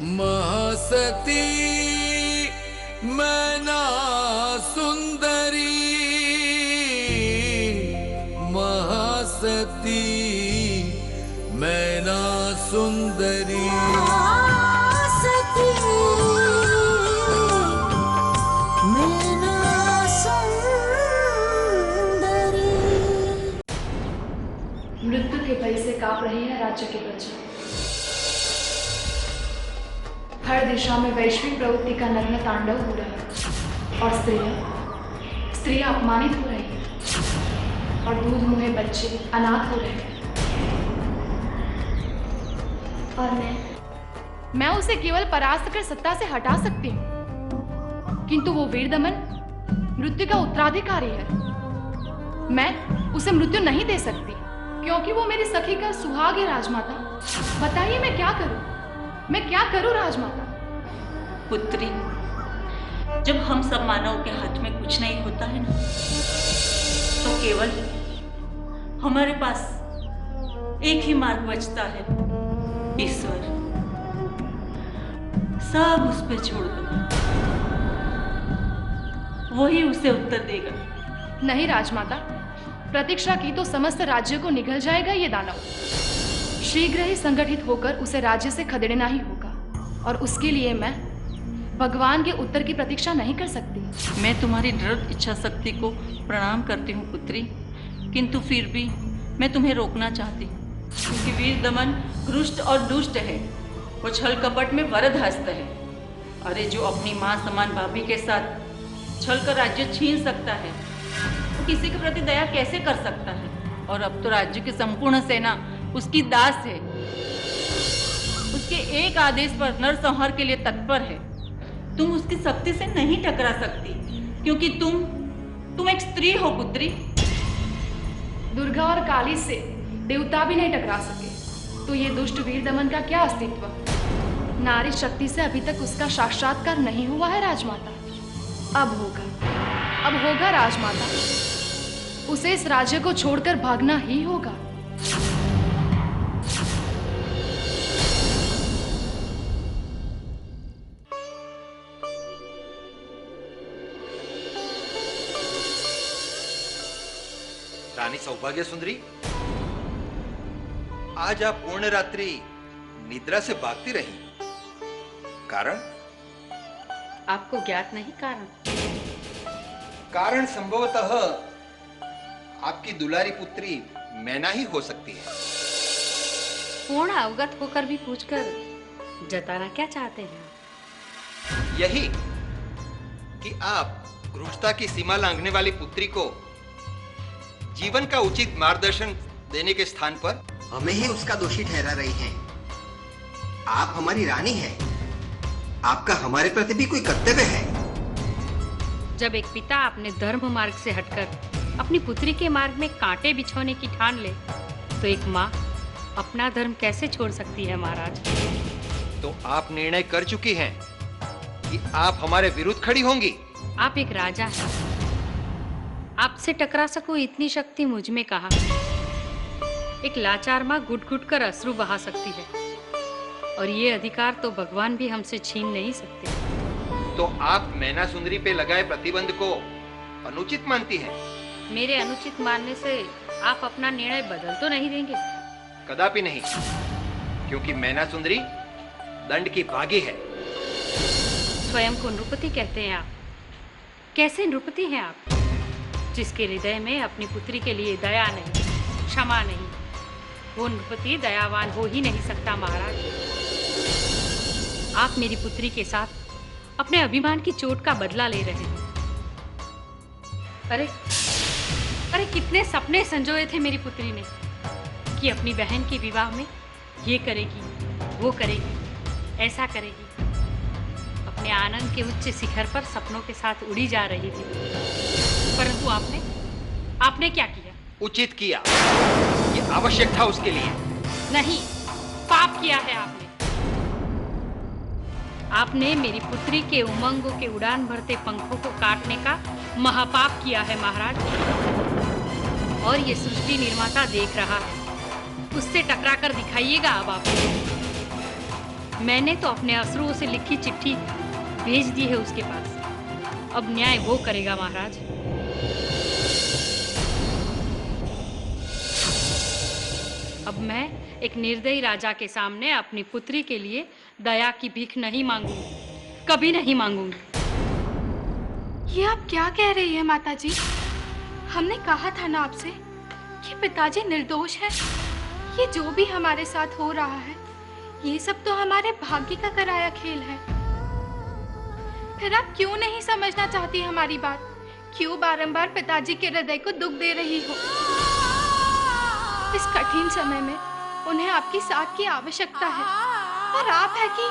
महासती मैना सुंदरी, महासती मैना सुंदरी। महासती मैना सुंदरी। मृत्यु के भय से कांप रही है राज्य की प्रजा। हर दिशा में वैश्विक प्रवृत्ति का नग्न तांडव हो रहा है और स्त्रियां अपमानित हो रही हैं और दूध मुहे बच्चे अनाथ हो रहे हैं। और मैं उसे केवल परास्त कर सत्ता से हटा सकती हूँ, किंतु वो वीरदमन मृत्यु का उत्तराधिकारी है। मैं उसे मृत्यु नहीं दे सकती क्योंकि वो मेरी सखी का सुहाग है। राजमाता बताइए मैं क्या करूं, मैं क्या करूं राजमाता? पुत्री, जब हम सब मानव के हाथ में कुछ नहीं होता है ना, तो केवल हमारे पास एक ही मार्ग बचता है, ईश्वर। सब उस पे छोड़ दो, वही उसे उत्तर देगा। नहीं राजमाता, प्रतीक्षा की तो समस्त राज्य को निगल जाएगा ये दानव। शीघ्र ही संगठित होकर उसे राज्य से खदेड़ना ही होगा और उसके लिए मैं भगवान के उत्तर की प्रतीक्षा नहीं कर सकती। मैं तुम्हारी दृढ़ इच्छा शक्ति को प्रणाम करती हूँ पुत्री, किंतु फिर भी मैं तुम्हें रोकना चाहती हूँ, क्योंकि वीर दमन रुष्ट और दुष्ट है। वो छल कपट में वरदहस्त है। अरे जो अपनी माँ समान भाभी के साथ छल कर राज्य छीन सकता है, वो किसी के प्रति दया कैसे कर सकता है? और अब तो राज्य की संपूर्ण सेना उसकी दास है, उसके एक आदेश पर नरसंहार के लिए तत्पर है। तुम उसकी शक्ति से नहीं टकरा सकती, क्योंकि तुम एक स्त्री हो पुत्री। दुर्गा और काली से देवता भी नहीं टकरा सके, तो ये दुष्ट वीर दमन का क्या अस्तित्व? नारी शक्ति से अभी तक उसका साक्षात्कार नहीं हुआ है राजमाता। अब होगा राजमाता। उसे इस राज्य को छोड़कर भागना ही होगा। रानी सौभाग्य सुंदरी, आज आप पूर्ण रात्रि निद्रा से भागती रही, कारण? आपको ज्ञात नहीं कारण? कारण संभवतः आपकी दुलारी पुत्री मैना ही हो सकती है। पूर्ण अवगत होकर भी पूछकर जताना क्या चाहते हैं? यही कि आप क्रूरता की सीमा लांघने वाली पुत्री को जीवन का उचित मार्गदर्शन देने के स्थान पर हमें ही उसका दोषी ठहरा रही हैं। आप हमारी रानी हैं, आपका हमारे प्रति भी कोई कर्तव्य है। जब एक पिता अपने धर्म मार्ग से हटकर अपनी पुत्री के मार्ग में कांटे बिछोने की ठान ले, तो एक माँ अपना धर्म कैसे छोड़ सकती है महाराज? तो आप निर्णय कर चुकी हैं कि आप हमारे विरुद्ध खड़ी होंगी। आप एक राजा हैं, आपसे टकरा सकूं इतनी शक्ति मुझ में कहाँ? एक लाचार माँ घुट घुट कर अश्रु बहा सकती है, और ये अधिकार तो भगवान भी हमसे छीन नहीं सकते। तो आप मैना सुंदरी पे लगाए प्रतिबंध को अनुचित मानती हैं? मेरे अनुचित मानने से आप अपना निर्णय बदल तो नहीं देंगे? कदापि नहीं, क्योंकि मैना सुंदरी दंड की भागी है। स्वयं को नृपति कहते हैं आप? कैसे नृपति हैं आप, जिसके हृदय में अपनी पुत्री के लिए दया नहीं, क्षमा नहीं? वो नृपति दयावान हो ही नहीं सकता महाराज। आप मेरी पुत्री के साथ अपने अभिमान की चोट का बदला ले रहे हैं। अरे कितने सपने संजोए थे मेरी पुत्री ने कि अपनी बहन के विवाह में ये करेगी, वो करेगी, ऐसा करेगी। अपने आनंद के उच्च शिखर पर सपनों के साथ उड़ी जा रही थी, परंतु आपने क्या किया? उचित किया, ये आवश्यक था उसके लिए। नहीं, पाप किया है आपने। आपने मेरी पुत्री के उमंगों के उड़ान भरते पंखों को काटने का महापाप किया है महाराज। और ये सृष्टि निर्माता देख रहा है, उससे टकरा कर दिखाइएगा अब आप। मैंने तो अपने अश्रुओं से लिखी चिट्ठी भेज दी है उसके पास। अब न्याय वो करेगा महाराज। अब मैं एक निर्दयी राजा के सामने अपनी पुत्री के लिए दया की भीख नहीं मांगूंगी, कभी नहीं मांगूंगी। ये आप क्या कह रही है माता जी? हमने कहा था ना आपसे कि पिताजी निर्दोष है। ये जो भी हमारे साथ हो रहा है, ये सब तो हमारे भाग्य का कराया खेल है। फिर आप क्यों नहीं समझना चाहती हमारी बात? क्यों बारंबार पिताजी के हृदय को दुख दे रही हो? इस कठिन समय में उन्हें आपकी साथ की आवश्यकता है, और आप है कि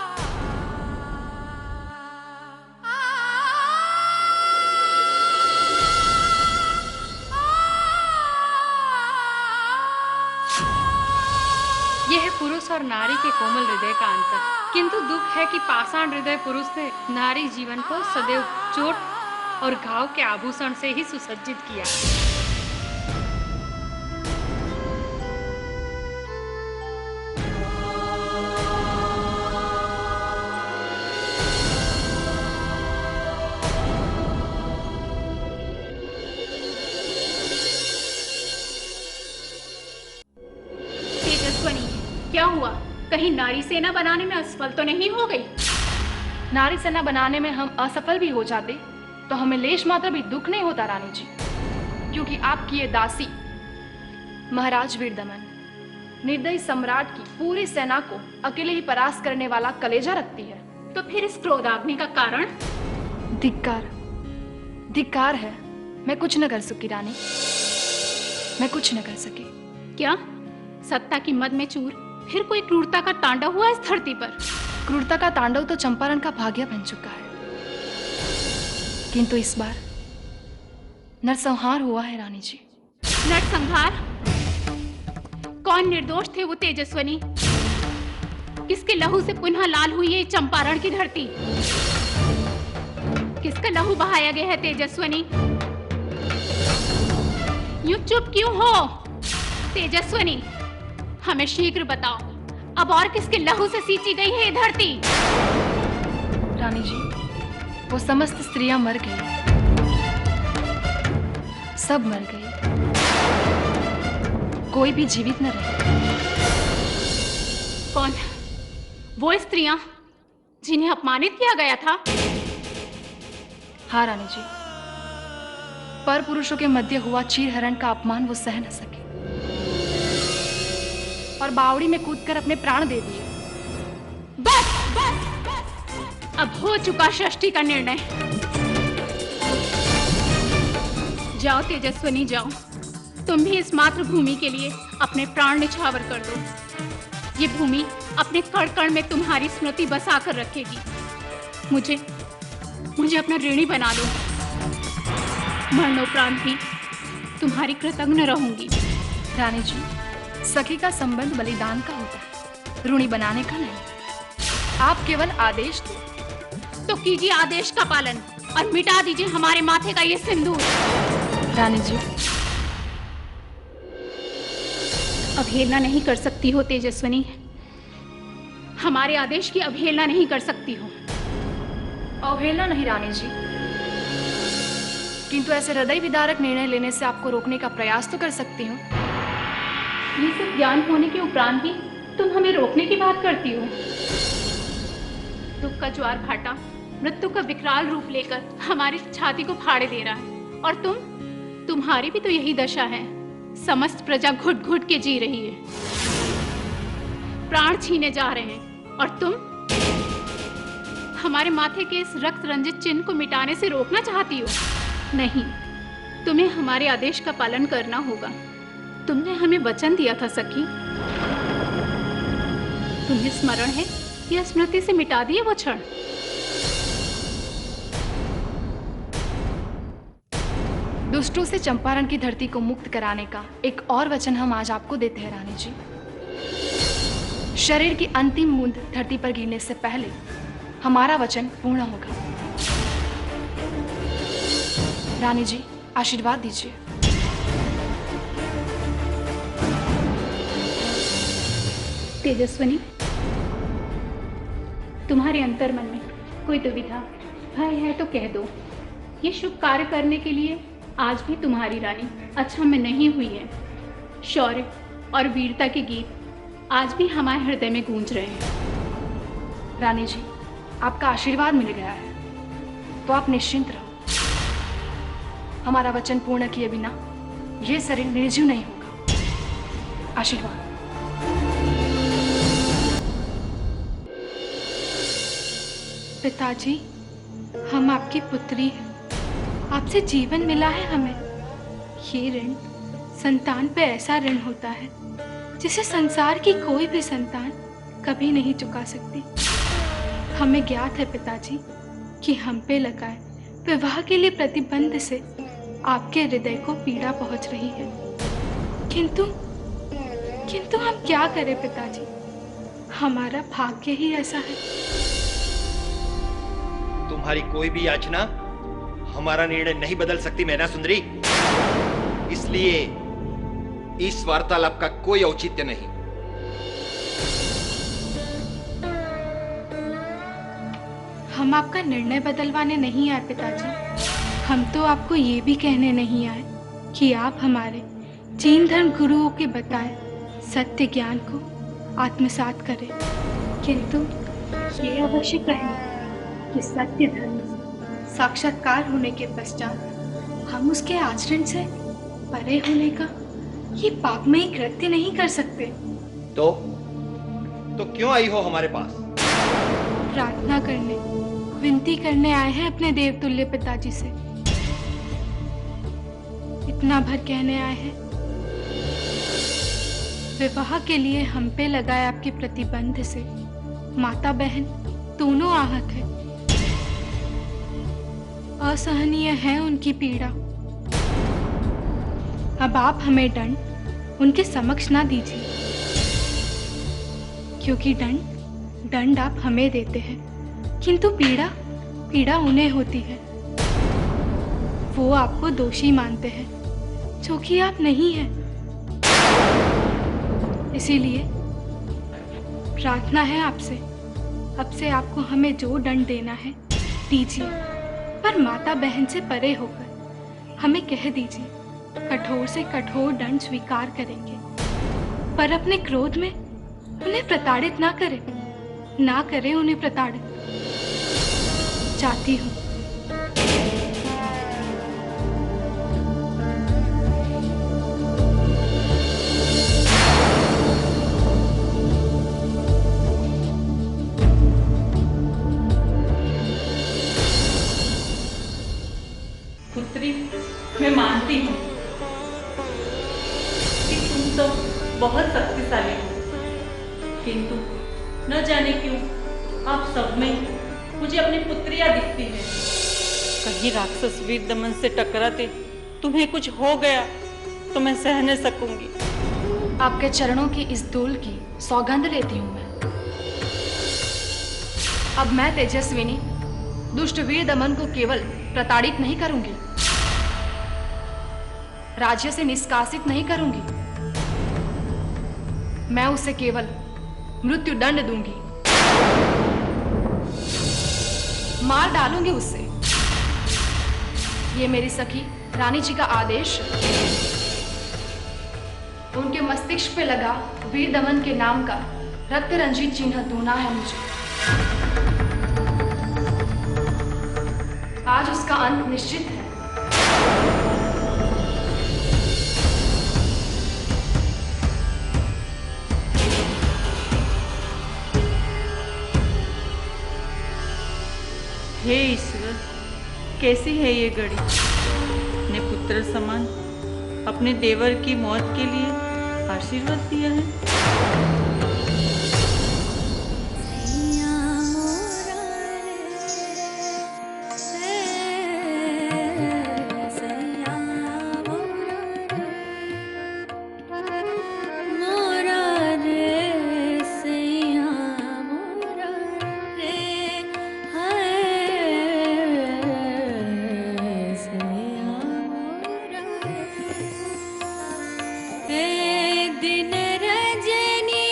यह है पुरुष और नारी के कोमल हृदय का अंतर। किंतु दुख है कि पाषाण हृदय पुरुष ने नारी जीवन को सदैव चोट और घाव के आभूषण से ही सुसज्जित किया। तेजस्वनी, क्या हुआ? कहीं नारी सेना बनाने में असफल तो नहीं हो गई? नारी सेना बनाने में हम असफल भी हो जाते तो हमें लेश मात्र भी दुख नहीं होता रानी जी, क्योंकि आपकी ये दासी महाराज वीरदमन निर्दयी सम्राट की पूरी सेना को अकेले ही परास्त करने वाला कलेजा रखती है। तो फिर इस क्रोधाग्नि का कारण? धिक्कार, धिक्कार है। मैं कुछ न कर सकी रानी, मैं कुछ न कर सकी। क्या सत्ता की मद में चूर फिर कोई क्रूरता का तांडव हुआ इस धरती पर? क्रूरता का तांडव तो चंपारण का भाग्य बन चुका है, किंतु इस बार नरसंहार हुआ है रानी जी। नरसंहार? कौन निर्दोष थे वो तेजस्वनी? किसके लहू से पुनः लाल हुई है चंपारण की धरती? किसका लहू बहाया गया है तेजस्वनी? यूं चुप क्यों हो तेजस्वनी? हमें शीघ्र बताओ, अब और किसके लहू से सींची गई है ये धरती? रानी जी, वो समस्त स्त्रियां मर गई, सब मर गई, कोई भी जीवित न रही। कौन? वो स्त्रियां जिन्हें अपमानित किया गया था? हाँ रानी जी, पर पुरुषों के मध्य हुआ चीरहरण का अपमान वो सह न सके और बावड़ी में कूदकर अपने प्राण दे दिए। बस बस बस, अब हो चुका षष्ठी का निर्णय। जाओ तेजस्वनी जाओ, तुम भी इस मातृभूमि के लिए अपने प्राण निछावर कर दो। ये भूमि अपने कण कण में तुम्हारी स्मृति बसा कर रखेगी। मुझे अपना ऋणी बना दो। मरणोपरांत भी तुम्हारी कृतज्ञ रहूंगी। रानी जी, सखी का संबंध बलिदान का होता है, ऋणी बनाने का नहीं। आप केवल आदेश दो। तो कीजिए आदेश का पालन और मिटा दीजिए हमारे माथे का ये सिंदूर। रानी जी, अवहेलना नहीं कर सकती हो तेजस्वनी, हमारे आदेश की अवहेलना नहीं कर सकती हो। अवहेलना नहीं रानी जी, किंतु ऐसे हृदय विदारक निर्णय लेने से आपको रोकने का प्रयास तो कर सकती हूँ। ये सब ज्ञान होने के उपरांत भी तुम हमें रोकने की बात करती हो। दुख का ज्वार भाटा मृत्यु का विकराल रूप लेकर हमारी छाती को फाड़े दे रहा है, और तुम्हारी भी तो यही दशा है। समस्त प्रजा घुट घुट के जी रही है, प्राण छीने जा रहे हैं, और तुम हमारे माथे के इस रक्त रंजित चिन्ह को मिटाने से रोकना चाहती हो। नहीं, तुम्हें हमारे आदेश का पालन करना होगा। तुमने हमें वचन दिया था सखी। तुम्हें स्मरण है या स्मृति से मिटा दिए वो क्षण? दुष्टों से चंपारण की धरती को मुक्त कराने का एक और वचन हम आज आपको देते हैं रानी जी। शरीर की अंतिम बूंद धरती पर गिरने से पहले हमारा वचन पूर्ण होगा। रानी जी, आशीर्वाद दीजिए। तेजस्वनी, तुम्हारे अंतर्मन में कोई दुविधा भय है तो कह दो। ये शुभ कार्य करने के लिए आज भी तुम्हारी रानी अच्छा में नहीं हुई है। शौर्य और वीरता के गीत आज भी हमारे हृदय में गूंज रहे हैं। रानी जी, आपका आशीर्वाद मिल गया है तो आप निश्चिंत रहो। हमारा वचन पूर्ण किए बिना ये शरीर निर्जीव नहीं होगा। आशीर्वाद। पिताजी, हम आपकी पुत्री हैं, आपसे जीवन मिला है हमें। ये ऋण संतान पे ऐसा ऋण होता है जिसे संसार की कोई भी संतान कभी नहीं चुका सकती। हमें ज्ञात है पिताजी कि हम पे लगाए विवाह के लिए प्रतिबंध से आपके हृदय को पीड़ा पहुंच रही है, किंतु हम क्या करें पिताजी, हमारा भाग्य ही ऐसा है। तुम्हारी कोई भी याचना हमारा निर्णय नहीं बदल सकती मैना सुंदरी, इसलिए इस वार्तालाप का कोई औचित्य नहीं। हम आपका निर्णय बदलवाने नहीं आए पिताजी, हम तो आपको ये भी कहने नहीं आए कि आप हमारे जैन धर्म गुरुओं के बताए सत्य ज्ञान को आत्मसात करें, किंतु ये अवश्य कहें कि सत्य धर्म से साक्षात्कार होने के पश्चात हम उसके आचरण से परे होने का ये पापमयी कृत्य नहीं कर सकते। तो क्यों आई हो हमारे पास? प्रार्थना करने, विनती करने आए हैं अपने देवतुल्य पिताजी से। इतना भर कहने आए हैं, विवाह के लिए हम पे लगाए आपके प्रतिबंध से माता बहन दोनों आहत है। असहनीय है उनकी पीड़ा। अब आप हमें दंड उनके समक्ष ना दीजिए, क्योंकि दंड आप हमें देते हैं, किंतु पीड़ा उन्हें होती है। वो आपको दोषी मानते हैं, जो कि आप नहीं हैं। इसीलिए प्रार्थना है आपसे, अब से आपको हमें जो दंड देना है दीजिए, पर माता बहन से परे होकर हमें कह दीजिए कठोर से कठोर दंड स्वीकार करेंगे, पर अपने क्रोध में उन्हें प्रताड़ित ना करें उन्हें प्रताड़ित। चाहती हूँ पुत्री, मैं मानती हूँ कि तुम सब बहुत शक्तिशाली हो, किंतु न जाने क्यों आप सब में मुझे अपनी पुत्रियां दिखती हैं। कहीं राक्षस वीर दमन से टकराते तुम्हें कुछ हो गया तो मैं सह न सकूंगी। आपके चरणों की इस धूल की सौगंध लेती हूँ मैं। अब मैं तेजस्विनी दुष्ट वीर दमन को केवल प्रताड़ित नहीं करूंगी, राज्य से निष्कासित नहीं करूंगी, मैं उसे केवल मृत्यु दंड दूंगी, मार डालूंगी उससे। ये मेरी सखी रानी जी का आदेश है। उनके मस्तिष्क पे लगा वीर दमन के नाम का रक्त रंजित चिन्ह धोना है मुझे। आज उसका अंत निश्चित है। हे ईश्वर, कैसी है ये घड़ी। ने पुत्र समान अपने देवर की मौत के लिए आशीर्वाद दिया है। दिन रजनी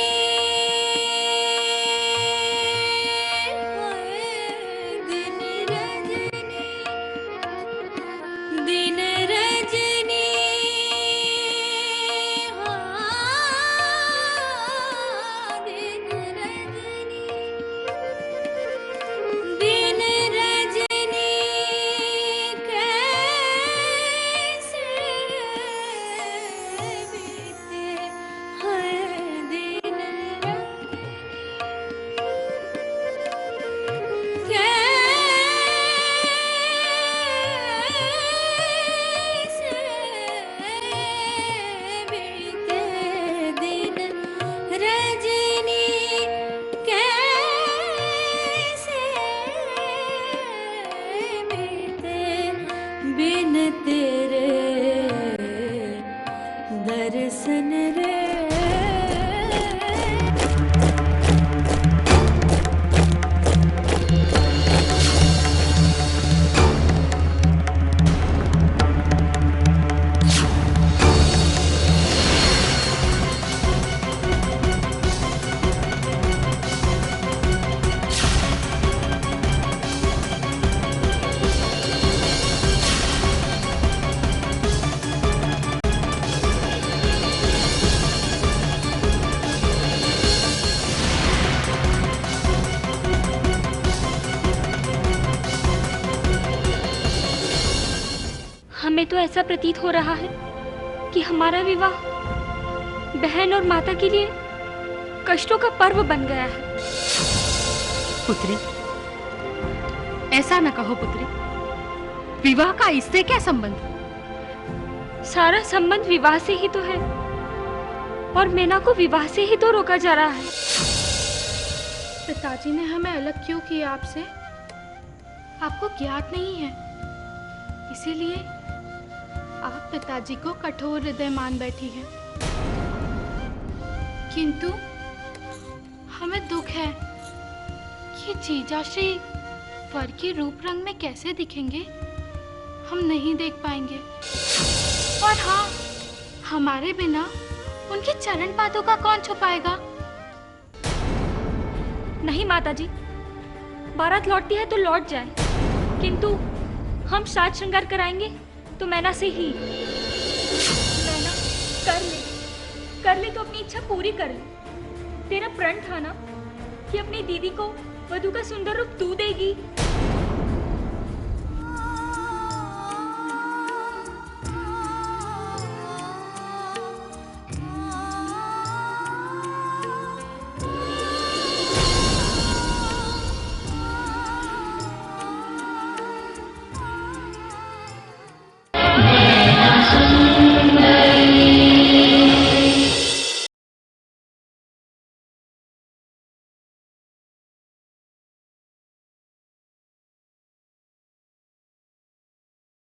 तो ऐसा प्रतीत हो रहा है कि हमारा विवाह बहन और माता के लिए कष्टों का पर्व बन गया है। पुत्री, ऐसा न कहो पुत्री। विवाह का इससे क्या संबंध? सारा संबंध विवाह से ही तो है, और मीना को विवाह से ही तो रोका जा रहा है। पिताजी ने हमें अलग क्यों किया आपसे, आपको ज्ञात नहीं है। इसीलिए आप पिताजी को कठोर हृदय मान बैठी हैं। किंतु हमें दुख है कि जीजाश्री वर के रूप रंग में कैसे दिखेंगे, हम नहीं देख पाएंगे। और हाँ, हमारे बिना उनके चरण पादों का कौन छुपाएगा? नहीं माताजी, बारात लौटती है तो लौट जाए, किंतु हम साज श्रृंगार कराएंगे तो मैना से ही। मैना, कर ले तो अपनी इच्छा पूरी कर ले। तेरा प्रण था ना कि अपनी दीदी को वधू का सुंदर रूप तू देगी।